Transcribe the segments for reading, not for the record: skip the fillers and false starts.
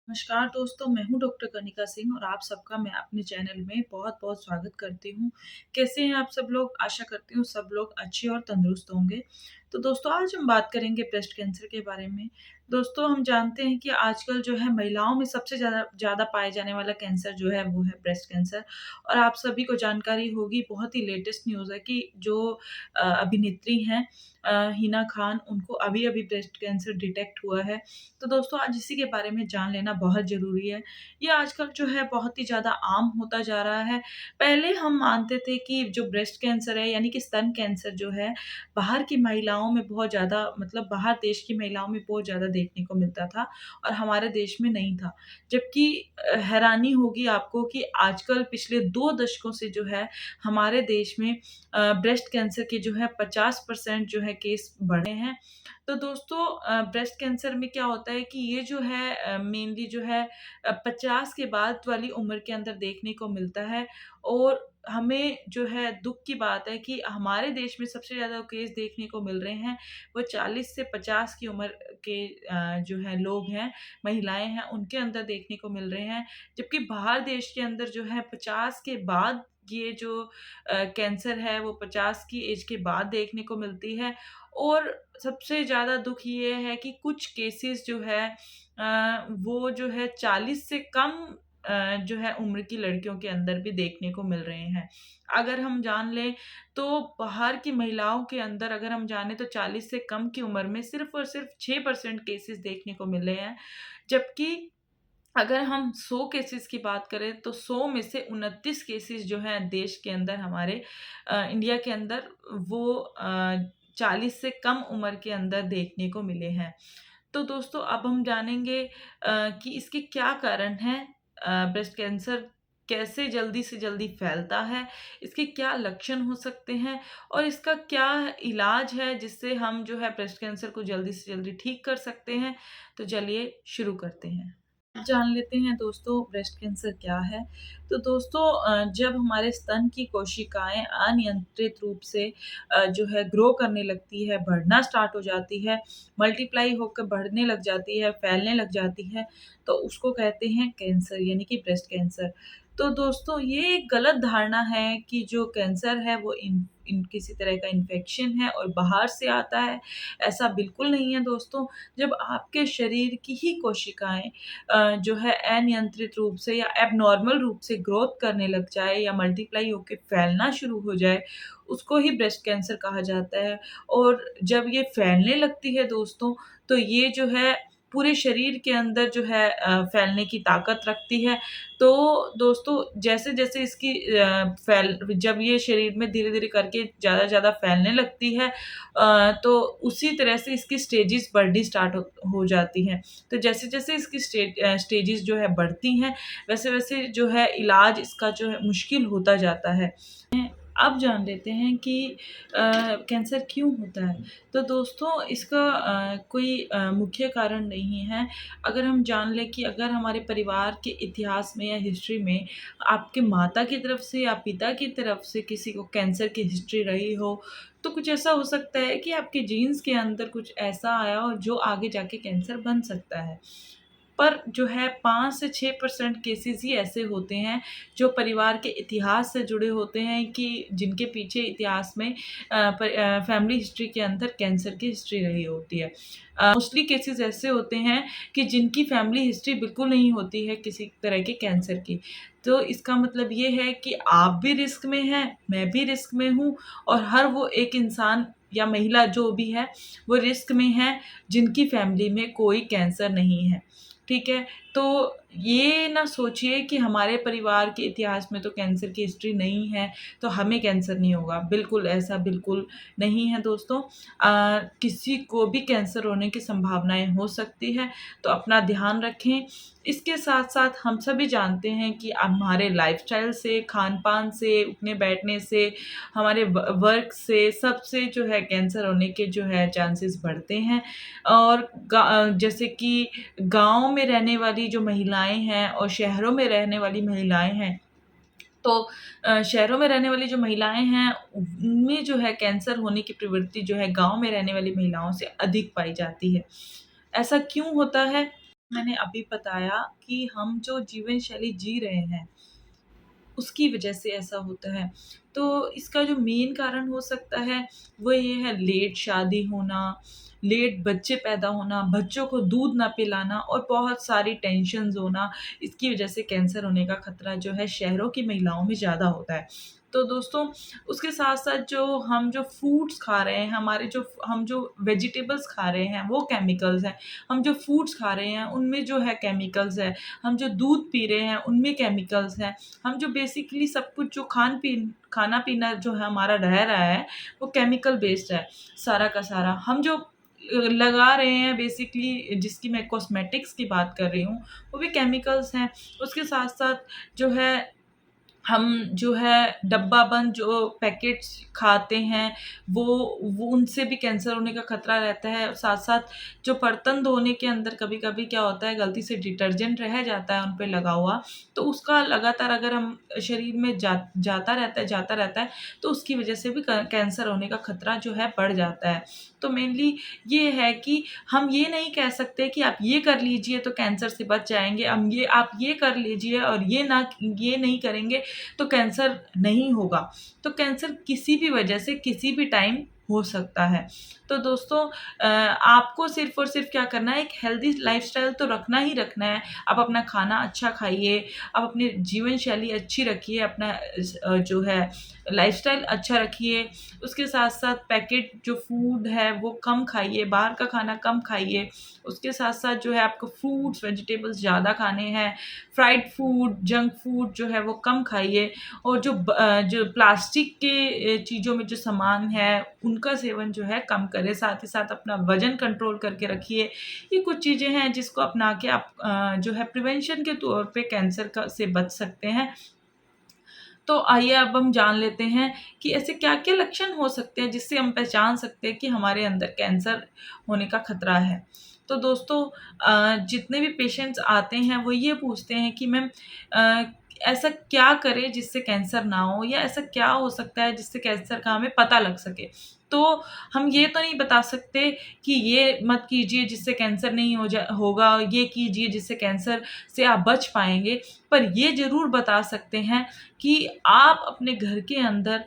नमस्कार दोस्तों, मैं हूँ डॉक्टर कनिका सिंह और आप सबका मैं अपने चैनल में बहुत-बहुत स्वागत करती हूँ। कैसे हैं आप सब लोग? आशा करती हूँ सब लोग अच्छे और तंदुरुस्त होंगे। तो दोस्तों आज हम बात करेंगे ब्रेस्ट कैंसर के बारे में। दोस्तों हम जानते हैं कि आजकल जो है महिलाओं में सबसे ज़्यादा ज़्यादा पाए जाने वाला कैंसर जो है वो है ब्रेस्ट कैंसर और आप सभी को जानकारी होगी बहुत ही लेटेस्ट न्यूज़ है कि जो अभिनेत्री हैं हिना खान उनको अभी-अभी ब्रेस्ट कैंसर डिटेक्ट हुआ है। तो दोस्तों आज इसी के बारे में जान लेना बहुत ज़रूरी है। ये आजकल जो है बहुत ही ज़्यादा आम होता जा रहा है। पहले हम मानते थे कि जो ब्रेस्ट कैंसर है यानी कि स्तन कैंसर जो है, बाहर की महिलाओं में बहुत ज़्यादा मतलब बाहर देश की महिलाओं में बहुत ज़्यादा देखने को मिलता था और हमारे देश में नहीं था। जबकि हैरानी होगी आपको कि आजकल पिछले 2 दशकों से जो है हमारे देश में ब्रेस्ट कैंसर के जो है 50% जो है केस बढ़े हैं। तो दोस्तों ब्रेस्ट कैंसर में क्या होता है कि ये जो है मेनली जो है 50 के बाद वाली उम्र के अंदर देखने को मिलता है और हमें जो है दुःख की बात है कि हमारे देश में सबसे ज़्यादा केस देखने को मिल रहे हैं, वो 40 से 50 की उम्र के जो है लोग हैं, महिलाएँ हैं, उनके अंदर देखने को मिल रहे हैं। जबकि बाहर देश के अंदर जो है 50 के बाद ये जो कैंसर है वो 50 की एज के बाद देखने को मिलती है और सबसे ज़्यादा दुःख ये है कि कुछ केसेस जो है वो जो है 40 से कम जो है उम्र की लड़कियों के अंदर भी देखने को मिल रहे हैं। अगर हम जान लें तो बाहर की महिलाओं के अंदर अगर हम जाने तो 40 से कम की उम्र में सिर्फ़ और सिर्फ़ 6% केसेस देखने को मिले हैं। जबकि अगर हम 100 केसेज़ की बात करें तो 100 में से 29 केसेज़ जो हैं देश के अंदर हमारे इंडिया के अंदर वो 40 से कम उम्र के अंदर देखने को मिले हैं। तो दोस्तों अब हम जानेंगे कि इसके क्या कारण हैं? ब्रेस्ट कैंसर कैसे जल्दी से जल्दी फैलता है? इसके क्या लक्षण हो सकते हैं? और इसका क्या इलाज है जिससे हम जो है ब्रेस्ट कैंसर को जल्दी से जल्दी ठीक कर सकते हैं? तो चलिए शुरू करते हैं। जान लेते हैं दोस्तों ब्रेस्ट कैंसर क्या है। तो दोस्तों जब हमारे स्तन की कोशिकाएँ अनियंत्रित रूप से जो है ग्रो करने लगती है, बढ़ना स्टार्ट हो जाती है, मल्टीप्लाई होकर बढ़ने लग जाती है, फैलने लग जाती है, तो उसको कहते हैं कैंसर यानी कि ब्रेस्ट कैंसर। तो दोस्तों ये एक गलत धारणा है कि जो कैंसर है वो इन इन किसी तरह का इन्फेक्शन है और बाहर से आता है, ऐसा बिल्कुल नहीं है दोस्तों। जब आपके शरीर की ही कोशिकाएँ जो है अनियंत्रित रूप से या एबनॉर्मल रूप से ग्रोथ करने लग जाए या मल्टीप्लाई होके फैलना शुरू हो जाए, उसको ही ब्रेस्ट कैंसर कहा जाता है। और जब ये फैलने लगती है दोस्तों, तो ये जो है पूरे शरीर के अंदर जो है फैलने की ताकत रखती है। तो दोस्तों जैसे-जैसे इसकी फैल जब ये शरीर में धीरे-धीरे करके ज़्यादा-ज़्यादा फैलने लगती है तो उसी तरह से इसकी स्टेजेस बढ़नी स्टार्ट हो जाती हैं। तो जैसे-जैसे इसकी स्टेजेस जो है बढ़ती हैं, वैसे-वैसे जो है इलाज इसका जो है मुश्किल होता जाता है। अब जान लेते हैं कि कैंसर क्यों होता है? तो दोस्तों इसका कोई मुख्य कारण नहीं है। अगर हम जान लें कि अगर हमारे परिवार के इतिहास में या हिस्ट्री में आपके माता की तरफ से या पिता की तरफ से किसी को कैंसर की हिस्ट्री रही हो, तो कुछ ऐसा हो सकता है कि आपके जीन्स के अंदर कुछ ऐसा आया हो जो आगे जाके कैंसर बन सकता है। पर जो है 5 से 6% केसेज़ ही ऐसे होते हैं, जो परिवार के इतिहास से जुड़े होते हैं कि जिनके पीछे इतिहास में फैमिली हिस्ट्री के अंदर कैंसर की हिस्ट्री रही होती है। मोस्टली केसेज़ ऐसे होते हैं कि जिनकी फैमिली हिस्ट्री बिल्कुल नहीं होती है किसी तरह के कैंसर की। तो इसका मतलब ये है कि आप भी रिस्क में हैं, मैं भी रिस्क में हूँ और हर वो एक इंसान या महिला जो भी है, वो रिस्क में है जिनकी फैमिली में कोई कैंसर नहीं है। ठीक है? तो ये ना सोचिए कि हमारे परिवार के इतिहास में तो कैंसर की हिस्ट्री नहीं है, तो हमें कैंसर नहीं होगा। बिल्कुल, ऐसा बिल्कुल नहीं है दोस्तों। किसी को भी कैंसर होने की संभावनाएँ हो सकती हैं, तो अपना ध्यान रखें। इसके साथ-साथ हम सभी जानते हैं कि हमारे लाइफ़स्टाइल से, खान-पान से, उठने-बैठने से, हमारे वर्क से, सबसे जो है कैंसर होने के जो है चांसेस बढ़ते हैं। और जैसे कि गाँव में रहने वाली जो महिलाएँ हैं और शहरों में रहने वाली महिलाएँ हैं, तो शहरों में रहने वाली जो महिलाएँ हैं, उनमें जो है कैंसर होने की प्रवृत्ति जो है गाँव में रहने वाली महिलाओं से अधिक पाई जाती है। ऐसा क्यों होता है? मैंने अभी बताया कि हम जो जीवन शैली जी रहे हैं, उसकी वजह से ऐसा होता है। तो इसका जो मेन कारण हो सकता है, वो ये है लेट शादी होना, लेट बच्चे पैदा होना, बच्चों को दूध ना पिलाना और बहुत सारी टेंशन्स होना। इसकी वजह से कैंसर होने का खतरा जो है शहरों की महिलाओं में ज़्यादा होता है। तो दोस्तों, उसके साथ-साथ जो फ्रूट्स खा रहे हैं, हम जो वेजिटेबल्स खा रहे हैं, वो केमिकल्स हैं। हम जो फूड्स खा रहे हैं, उनमें जो है केमिकल्स है। हम जो दूध पी रहे हैं, उनमें केमिकल्स हैं। हम जो बेसिकली सब कुछ जो खाना-पीना जो है हमारा रह रहा है, वो केमिकल बेस्ड है, सारा का सारा। हम जो लगा रहे हैं बेसिकली, जिसकी मैं कॉस्मेटिक्स की बात कर रही हूँ, वो भी केमिकल्स हैं। उसके साथ-साथ जो है हम जो है डब्बा बंद जो पैकेट्स खाते हैं, वो उनसे भी कैंसर होने का खतरा रहता है। और साथ-साथ जो बर्तन धोने के अंदर कभी-कभी क्या होता है, गलती से डिटर्जेंट रह जाता है उन पे लगा हुआ, तो उसका लगातार अगर हम शरीर में जाता रहता है, तो उसकी वजह से भी क कैंसर होने का खतरा जो है बढ़ जाता है। तो मेनली ये है कि हम ये नहीं कह सकते कि आप ये कर लीजिए तो कैंसर से बच जाएँगे, आप ये कर लीजिए और ये नहीं करेंगे तो कैंसर नहीं होगा। तो कैंसर किसी भी वजह से किसी भी टाइम हो सकता है। तो दोस्तों, आपको सिर्फ़ और सिर्फ़ क्या करना है, एक हेल्दी लाइफ़स्टाइल तो रखना ही रखना है। आप अपना खाना अच्छा खाइए, आप अपनी जीवन शैली अच्छी रखिए, अपना जो है लाइफ़स्टाइल अच्छा रखिए। उसके साथ-साथ पैकेट जो फूड है वो कम खाइए, बाहर का खाना कम खाइए। उसके साथ-साथ जो है आपको फ्रूट्स, वेजिटेबल्स ज़्यादा खाने हैं। फ्राइड फूड, जंक फूड जो है वो कम खाइए। और जो प्लास्टिक के चीज़ों में जो सामान है, उनका सेवन जो है कम करें। साथ ही साथ अपना वज़न कंट्रोल करके रखिए। ये कुछ चीज़ें हैं जिसको अपना के आप जो है प्रिवेंशन के तौर पे कैंसर का से बच सकते हैं। तो आइए अब हम जान लेते हैं कि ऐसे क्या-क्या लक्षण हो सकते हैं जिससे हम पहचान सकते हैं कि हमारे अंदर कैंसर होने का खतरा है। तो दोस्तों, जितने भी पेशेंट्स आते हैं वो ये पूछते हैं कि मैम, अ, ऐसा क्या करें जिससे कैंसर ना हो, या ऐसा क्या हो सकता है जिससे कैंसर का हमें पता लग सके। तो हम ये तो नहीं बता सकते कि ये मत कीजिए जिससे कैंसर नहीं होगा, ये कीजिए जिससे कैंसर से आप बच पाएँगे। पर ये ज़रूर बता सकते हैं कि आप अपने घर के अंदर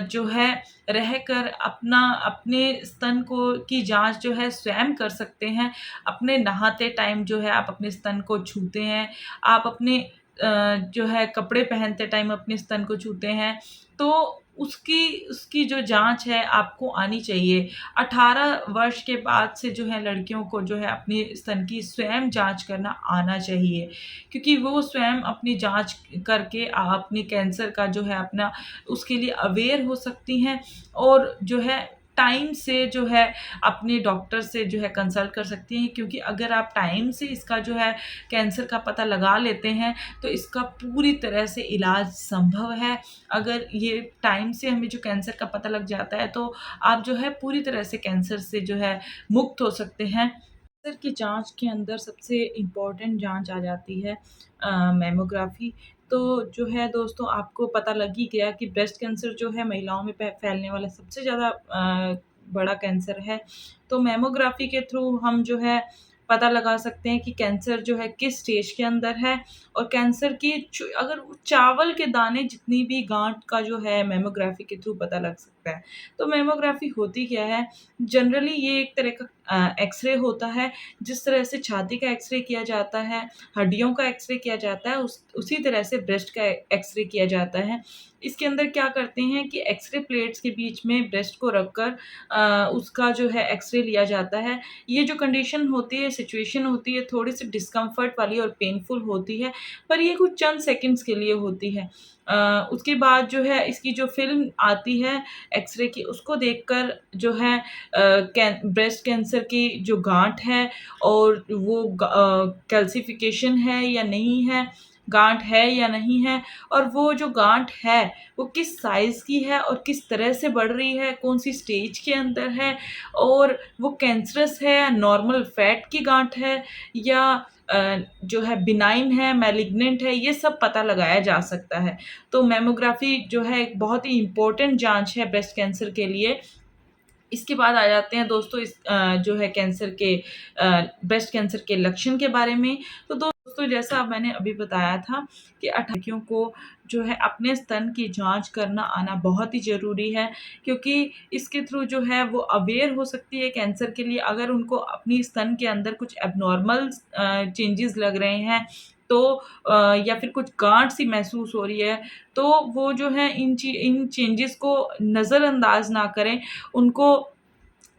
जो है रहकर अपने स्तन को की जाँच जो है स्वयं कर सकते हैं। अपने नहाते टाइम जो है आप अपने स्तन को छूते हैं। आप अपने जो है कपड़े पहनते टाइम अपने स्तन को छूते हैं। तो उसकी उसकी जो जाँच है आपको आनी चाहिए। 18 वर्ष के बाद से जो है लड़कियों को जो है अपने स्तन की स्वयं जाँच करना आना चाहिए। क्योंकि वो स्वयं अपनी जाँच करके अपने कैंसर का जो है अपना उसके लिए अवेयर हो सकती हैं। और जो है टाइम से जो है अपने डॉक्टर से जो है कंसल्ट कर सकती हैं, क्योंकि अगर आप टाइम से इसका जो है कैंसर का पता लगा लेते हैं, तो इसका पूरी तरह से इलाज संभव है। अगर ये टाइम से हमें जो कैंसर का पता लग जाता है, तो आप जो है पूरी तरह से कैंसर से जो है मुक्त हो सकते हैं। कैंसर की जाँच के अंदर सबसे इम्पोर्टेंट जाँच आ जाती है मैमोग्राफ़ी। तो जो है दोस्तों, आपको पता लग ही गया कि ब्रेस्ट कैंसर जो है महिलाओं में फैलने वाला सबसे ज़्यादा बड़ा कैंसर है। तो मैमोग्राफ़ी के थ्रू हम जो है पता लगा सकते हैं कि कैंसर जो है किस स्टेज के अंदर है। और कैंसर की अगर चावल के दाने जितनी भी गाँठ का जो है मैमोग्राफ़ी के थ्रू पता लग सकता है। तो मैमोग्राफ़ी होती क्या है? जनरली ये एक तरह का एक्स-रे होता है। जिस तरह से छाती का एक्स-रे किया जाता है, हड्डियों का एक्स-रे किया जाता है, उसी तरह से ब्रेस्ट का एक्स-रे किया जाता है। इसके अंदर क्या करते हैं कि एक्स-रे प्लेट्स के बीच में ब्रेस्ट को रखकर उसका जो है एक्स-रे लिया जाता है। ये जो कंडीशन होती है, सिचुएशन होती है, थोड़ी-सी डिस्कम्फ़र्ट वाली और पेनफुल होती है, पर ये कुछ चंद सेकंड्स के लिए होती है। उसके बाद जो है इसकी जो फ़िल्म आती है एक्स-रे की, उसको देखकर जो है ब्रेस्ट कैंसर की जो गाँठ है और वो कैल्सिफ़िकेशन है या नहीं है, गाँठ है या नहीं है, और वो जो गाँठ है, वो किस साइज़ की है और किस तरह से बढ़ रही है, कौन-सी स्टेज के अंदर है, और वो कैंसरस है या नॉर्मल फ़ैट की गाँठ है, या जो है बिनाइन है, मैलिग्नेंट है, ये सब पता लगाया जा सकता है। तो मैमोग्राफ़ी जो है एक बहुत ही इम्पोर्टेंट जाँच है ब्रेस्ट कैंसर के लिए। इसके बाद आ जाते हैं दोस्तों जो है कैंसर के ब्रेस्ट कैंसर के लक्षण के बारे में। तो दोस्तों जैसा मैंने अभी बताया था कि 18 लड़कियों को जो है अपने स्तन की जाँच करना आना बहुत ही ज़रूरी है, क्योंकि इसके थ्रू जो है वो अवेयर हो सकती है कैंसर के लिए। अगर उनको अपनी स्तन के अंदर कुछ एब्नॉर्मल चेंजेज़ लग रहे हैं, तो या फिर कुछ गाँठ सी महसूस हो रही है, तो वो जो है इन चेंजेज़ को नज़रअंदाज ना करें। उनको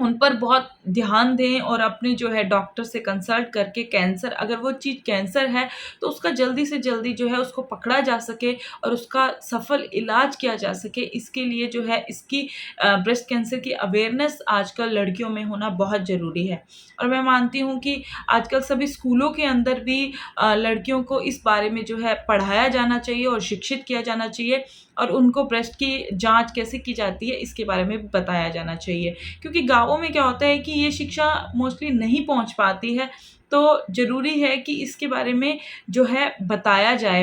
उन पर बहुत ध्यान दें और अपने जो है डॉक्टर से कंसल्ट करके कैंसर, अगर वो चीज़ कैंसर है, तो उसका जल्दी से जल्दी जो है उसको पकड़ा जा सके और उसका सफल इलाज किया जा सके। इसके लिए जो है इसकी ब्रेस्ट कैंसर की अवेयरनेस आजकल लड़कियों में होना बहुत ज़रूरी है। और मैं मानती हूँ कि आजकल सभी स्कूलों के अंदर भी लड़कियों को इस बारे में जो है पढ़ाया जाना चाहिए और शिक्षित किया जाना चाहिए, और उनको ब्रेस्ट की जाँच कैसे की जाती है इसके बारे में भी बताया जाना चाहिए। क्योंकि गाँवों में क्या होता है कि ये शिक्षा मोस्टली नहीं पहुँच पाती है, तो ज़रूरी है कि इसके बारे में जो है बताया जाए,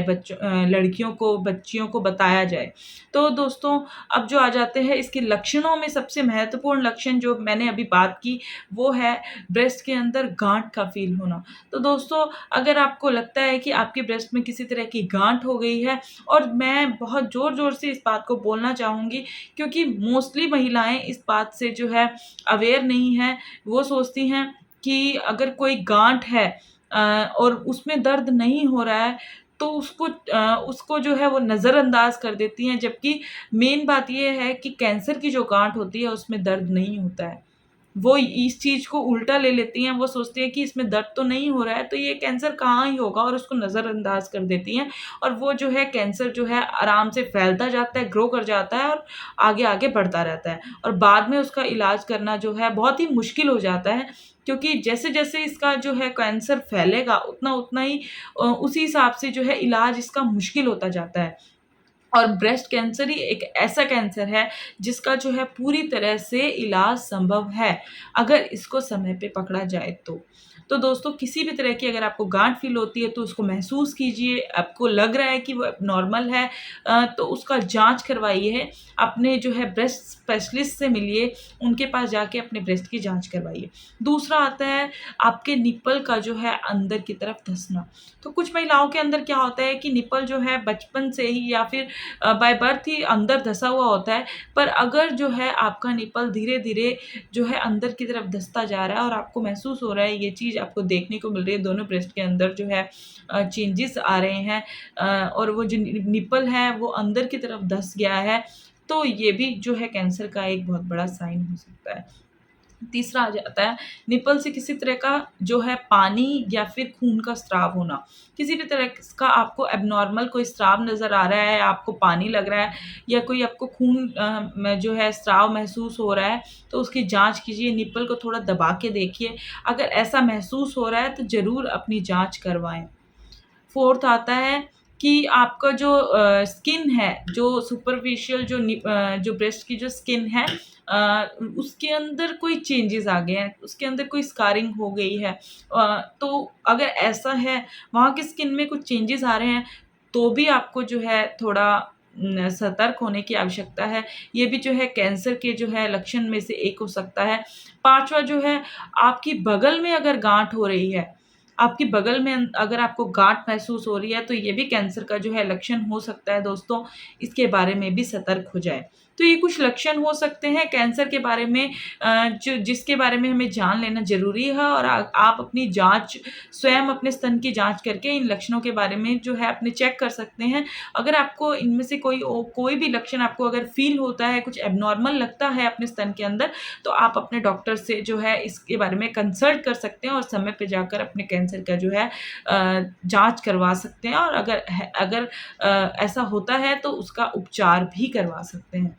लड़कियों को, बच्चियों को बताया जाए। तो दोस्तों, अब जो आ जाते हैं इसके लक्षणों में, सबसे महत्वपूर्ण लक्षण जो मैंने अभी बात की, वो है ब्रेस्ट के अंदर गाँठ का फ़ील होना। तो दोस्तों, अगर आपको लगता है कि आपके ब्रेस्ट में किसी तरह की गाँठ हो गई है, और मैं बहुत ज़ोर-ज़ोर से इस बात को बोलना चाहूँगी, क्योंकि मोस्टली महिलाएँ इस बात से जो है अवेयर नहीं हैं। वो सोचती हैं कि अगर कोई गाँठ है और उसमें दर्द नहीं हो रहा है, तो उसको जो है वो नज़रअंदाज़ कर देती हैं, जबकि मेन बात ये है कि कैंसर की जो गाँठ होती है उसमें दर्द नहीं होता है। वो इस चीज़ को उल्टा ले लेती हैं, वो सोचती हैं कि इसमें दर्द तो नहीं हो रहा है, तो ये कैंसर कहाँ ही होगा, और उसको नज़रअंदाज़ कर देती हैं, और वो जो है कैंसर जो है आराम से फैलता जाता है, ग्रो कर जाता है और आगे-आगे बढ़ता रहता है, और बाद में उसका इलाज करना जो है बहुत ही मुश्किल हो जाता है, क्योंकि जैसे-जैसे इसका जो है कैंसर फैलेगा, उतना-उतना ही उसी हिसाब से जो है इलाज इसका मुश्किल होता जाता है। और ब्रेस्ट कैंसर ही एक ऐसा कैंसर है जिसका जो है पूरी तरह से इलाज संभव है, अगर इसको समय पे पकड़ा जाए तो। तो दोस्तों, किसी भी तरह की अगर आपको गाँठ फ़ील होती है तो उसको महसूस कीजिए, आपको लग रहा है कि वो नॉर्मल है, तो उसका जाँच करवाइए, अपने जो है ब्रेस्ट स्पेशलिस्ट से मिलिए, उनके पास जाके अपने ब्रेस्ट की जाँच करवाइए। दूसरा आता है आपके निप्पल का जो है अंदर की तरफ धँसना। तो कुछ महिलाओं के अंदर क्या होता है कि निप्पल जो है बचपन से ही या फिर बाय बर्थ ही अंदर धँसा हुआ होता है, पर अगर जो है आपका निप्पल धीरे-धीरे जो है अंदर की तरफ धँसता जा रहा है और आपको महसूस हो रहा है, ये चीज़ आपको देखने को मिल रही है, दोनों ब्रेस्ट के अंदर जो है चेंजेज़ आ रहे हैं, और वो जो निप्पल है वो अंदर की तरफ धँस गया है, तो ये भी जो है कैंसर का एक बहुत बड़ा साइन हो सकता है। तीसरा आ जाता है निप्पल से किसी तरह का जो है पानी या फिर खून का स्राव होना। किसी भी तरह का आपको एब्नॉर्मल कोई स्राव नज़र आ रहा है, आपको पानी लग रहा है, या कोई आपको खून में जो है स्राव महसूस हो रहा है, तो उसकी जाँच कीजिए, निप्पल को थोड़ा दबा के देखिए। अगर ऐसा महसूस हो रहा है तो ज़रूर अपनी जाँच करवाएँ। फोर्थ आता है कि आपका जो स्किन है, जो सुपरफिशियल जो ब्रेस्ट की जो स्किन है, उसके अंदर कोई चेंजेज़ आ गए हैं, उसके अंदर कोई स्कारिंग हो गई है। तो अगर ऐसा है, वहाँ की स्किन में कुछ चेंजेज़ आ रहे हैं, तो भी आपको जो है थोड़ा सतर्क होने की आवश्यकता है। ये भी जो है कैंसर के जो है लक्षण में से एक हो सकता है। 5वां जो है, आपकी बगल में अगर गाँठ हो रही है, आपकी बगल में अगर आपको गाँठ महसूस हो रही है, तो ये भी कैंसर का जो है लक्षण हो सकता है दोस्तों, इसके बारे में भी सतर्क हो जाएँ। तो ये कुछ लक्षण हो सकते हैं कैंसर के बारे में, जो जिसके बारे में हमें जान लेना ज़रूरी है, और आप अपनी जाँच स्वयं अपने स्तन की जाँच करके इन लक्षणों के बारे में जो है अपने चेक कर सकते हैं। अगर आपको इनमें से कोई भी लक्षण आपको अगर फ़ील होता है, कुछ एब्नॉर्मल लगता है अपने स्तन के अंदर, तो आप अपने डॉक्टर से जो है इसके बारे में कंसल्ट कर सकते हैं, और समय पे जाकर अपने कैंसर का जो है जाँच करवा सकते हैं, और अगर ऐसा होता है तो उसका उपचार भी करवा सकते हैं।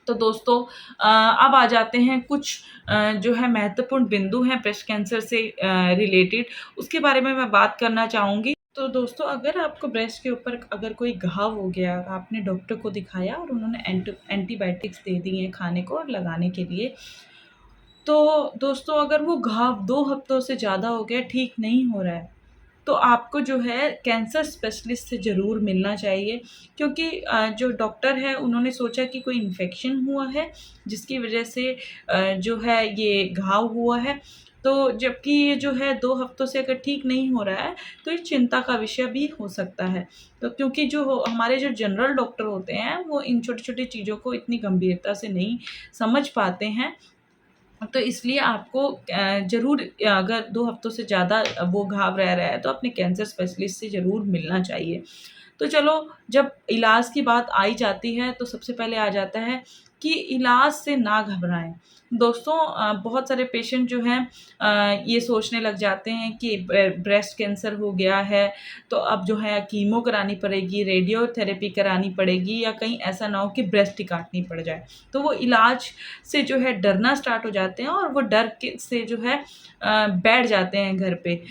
तो दोस्तों, अब आ जाते हैं कुछ जो है महत्वपूर्ण बिंदु हैं ब्रेस्ट कैंसर से रिलेटेड, उसके बारे में मैं बात करना चाहूँगी। तो दोस्तों, अगर आपको ब्रेस्ट के ऊपर अगर कोई घाव हो गया और आपने डॉक्टर को दिखाया और उन्होंने एंटीबायोटिक्स दे दी हैं खाने को और लगाने के लिए, तो दोस्तों अगर वो घाव 2 हफ्तों से ज़्यादा हो गया, ठीक नहीं हो रहा है, तो आपको जो है कैंसर स्पेशलिस्ट से ज़रूर मिलना चाहिए, क्योंकि जो डॉक्टर है उन्होंने सोचा कि कोई इन्फेक्शन हुआ है जिसकी वज़ह से जो है ये घाव हुआ है। तो जबकि ये जो है 2 हफ्तों से अगर ठीक नहीं हो रहा है, तो ये चिंता का विषय भी हो सकता है। तो क्योंकि हमारे जो जनरल डॉक्टर होते हैं, वो इन छोटी-छोटी चीज़ों को इतनी गंभीरता से नहीं समझ पाते हैं। तो इसलिए आपको ज़रूर अगर 2 हफ्तों से ज़्यादा वो घाव रह रहा है, तो अपने कैंसर स्पेशलिस्ट से ज़रूर मिलना चाहिए। तो चलो, जब इलाज की बात आई जाती है, तो सबसे पहले आ जाता है कि इलाज से ना घबराएँ। दोस्तों, बहुत सारे पेशेंट जो हैं ये सोचने लग जाते हैं कि ब्रेस्ट कैंसर हो गया है, तो अब जो है कीमो करानी पड़ेगी, रेडियोथेरेपी करानी पड़ेगी, या कहीं ऐसा ना हो कि ब्रेस्ट ही काटनी पड़ जाए। तो वो इलाज से जो है डरना स्टार्ट हो जाते हैं, और वो डर के से जो है बैठ जाते हैं घर पे।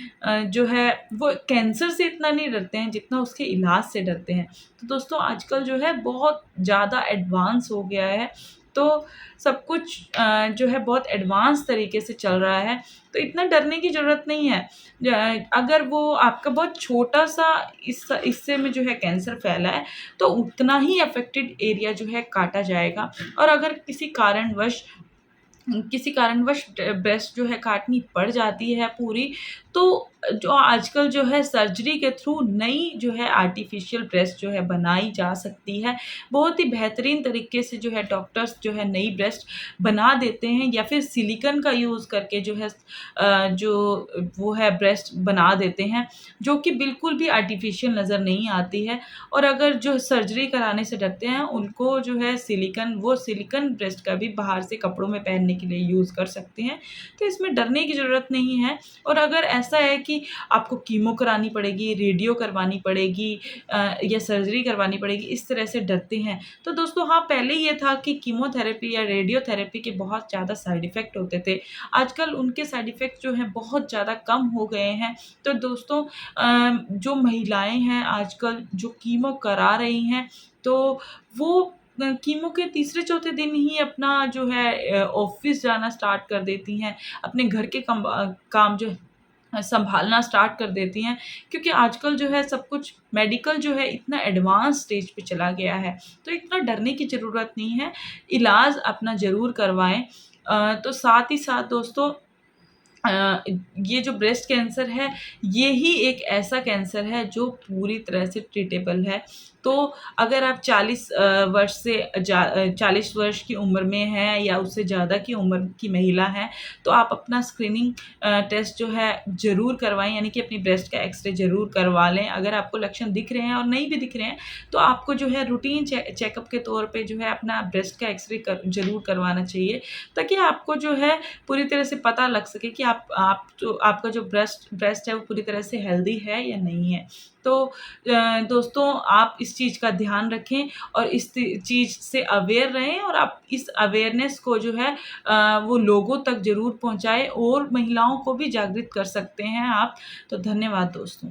जो है वो कैंसर से इतना नहीं डरते हैं जितना उसके इलाज से डरते हैं। तो दोस्तों, आजकल जो है बहुत ज़्यादा एडवांस हो गया है, तो सब कुछ जो है बहुत एडवांस तरीके से चल रहा है, तो इतना डरने की ज़रूरत नहीं है। अगर वो आपका बहुत छोटा-सा हिस्से में जो है कैंसर फैला है, तो उतना ही अफ़ेक्टेड एरिया जो है काटा जाएगा, और अगर किसी कारणवश ब्रेस्ट जो है काटनी पड़ जाती है पूरी, तो जो आजकल जो है सर्जरी के थ्रू नई जो है आर्टिफ़िशियल ब्रेस्ट जो है बनाई जा सकती है। बहुत ही बेहतरीन तरीके से जो है डॉक्टर्स जो है नई ब्रेस्ट बना देते हैं, या फिर सिलिकॉन का यूज़ करके जो है जो वो है ब्रेस्ट बना देते हैं, जो कि बिल्कुल भी आर्टिफ़िशियल नज़र नहीं आती है। और अगर जो सर्जरी कराने से डरते हैं, उनको जो है सिलिकॉन ब्रेस्ट का भी बाहर से कपड़ों में पहनने के लिए यूज़ कर सकते हैं। तो इसमें डरने की ज़रूरत नहीं है। और अगर ऐसा है कि आपको कीमो करानी पड़ेगी, रेडियो करवानी पड़ेगी, या सर्जरी करवानी पड़ेगी, इस तरह से डरते हैं, तो दोस्तों हाँ, पहले ये था कि कीमोथेरेपी या रेडियोथेरेपी के बहुत ज़्यादा साइड इफ़ेक्ट होते थे। आजकल उनके साइड इफ़ेक्ट जो हैं बहुत ज़्यादा कम हो गए हैं। तो दोस्तों, जो महिलाएँ हैं आजकल जो कीमो करा रही हैं, तो वो कीमो के तीसरे-चौथे दिन ही अपना जो है ऑफ़िस जाना स्टार्ट कर देती हैं, अपने घर के काम जो सँभालना स्टार्ट कर देती हैं, क्योंकि आजकल जो है सब कुछ मेडिकल जो है इतना एडवांस स्टेज पे चला गया है, तो इतना डरने की ज़रूरत नहीं है, इलाज अपना ज़रूर करवाएँ। तो साथ ही साथ दोस्तों, ये जो ब्रेस्ट कैंसर है, ये ही एक ऐसा कैंसर है जो पूरी तरह से ट्रीटेबल है। तो अगर आप 40 वर्ष की उम्र में हैं, या उससे ज़्यादा की उम्र की महिला हैं, तो आप अपना स्क्रीनिंग टेस्ट जो है ज़रूर करवाएँ, यानी कि अपनी ब्रेस्ट का एक्स-रे ज़रूर करवा लें। अगर आपको लक्षण दिख रहे हैं और नहीं भी दिख रहे हैं, तो आपको जो है रूटीन चेकअप के तौर पे जो है अपना ब्रेस्ट का एक्स-रे ज़रूर करवाना चाहिए, ताकि आपको जो है पूरी तरह से पता लग सके कि आपका जो ब्रेस्ट है वो पूरी तरह से हेल्दी है या नहीं है। तो दोस्तों, आप इस चीज़ का ध्यान रखें, और इस चीज़ से अवेयर रहें, और आप इस अवेयरनेस को जो है वो लोगों तक ज़रूर पहुँचाएँ, और महिलाओं को भी जागृत कर सकते हैं आप। तो धन्यवाद दोस्तों।